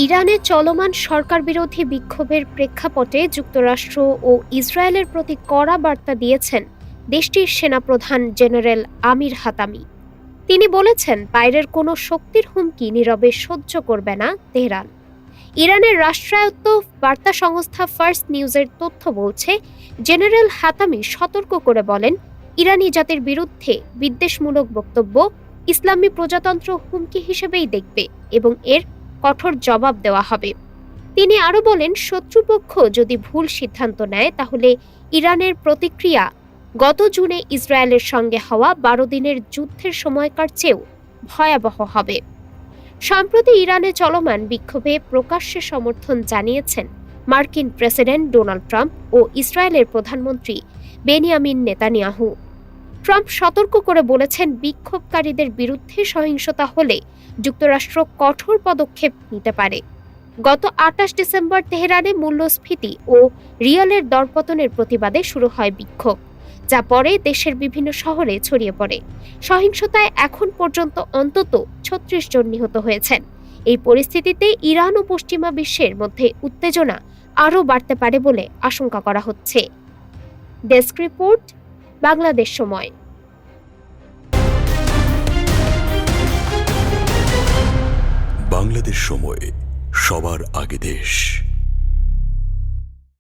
ইরানে চলমান সরকারবিরোধী বিক্ষোভের প্রেক্ষাপটে যুক্তরাষ্ট্র ও ইসরায়েলের প্রতি কড়া বার্তা দিয়েছেন দেশটির সেনাপ্রধান জেনারেল আমির হাতামি। তিনি বলেছেন, বাইরের কোনো শক্তির হুমকি নীরবে সহ্য করবে না তেহরান। ইরানের রাষ্ট্রায়ত্ত বার্তা সংস্থা ফার্স্ট নিউজের তথ্য বলছে, জেনারেল হাতামি সতর্ক করে বলেন, ইরানি জাতির বিরুদ্ধে বিদ্বেষমূলক বক্তব্য ইসলামী প্রজাতন্ত্র হুমকি হিসেবেই দেখবে এবং এর কঠোর জবাব দেওয়া হবে। তিনি আরও বলেন, শত্রুপক্ষ যদি ভুল সিদ্ধান্ত নেয় তাহলে ইরানের প্রতিক্রিয়া গত জুনে ইসরায়েলের সঙ্গে হওয়া ১২ দিনের যুদ্ধের সময়কার চেয়েও ভয়াবহ হবে। সম্প্রতি ইরানে চলমান বিক্ষোভে প্রকাশ্যে সমর্থন জানিয়েছেন মার্কিন প্রেসিডেন্ট ডোনাল্ড ট্রাম্প ও ইসরায়েলের প্রধানমন্ত্রী বেনিয়ামিন নেতানিয়াহু। ট্রাম্প সতর্ক করে বলেছেন, বিক্ষোভকারীদের বিরুদ্ধে সহিংসতা হলে যুক্তরাষ্ট্র কঠোর পদক্ষেপ নিতে পারে। গত ২৮ ডিসেম্বর তেহরানে মূল্যস্ফীতি ও রিয়ালের দরপতনের প্রতিবাদে শুরু হয় বিক্ষোভ, যা পরে দেশের বিভিন্ন শহরে ছড়িয়ে পড়ে। সহিংসতায় এখন পর্যন্ত অন্তত ৩৬ জন নিহত হয়েছেন। এই পরিস্থিতিতে ইরান ও পশ্চিমা বিশ্বের মধ্যে উত্তেজনা আরও বাড়তে পারে বলে আশঙ্কা করা হচ্ছে। ডেস্ক রিপোর্ট, বাংলাদেশ সময়। বাংলাদেশ সময়, সবার আগে দেশ।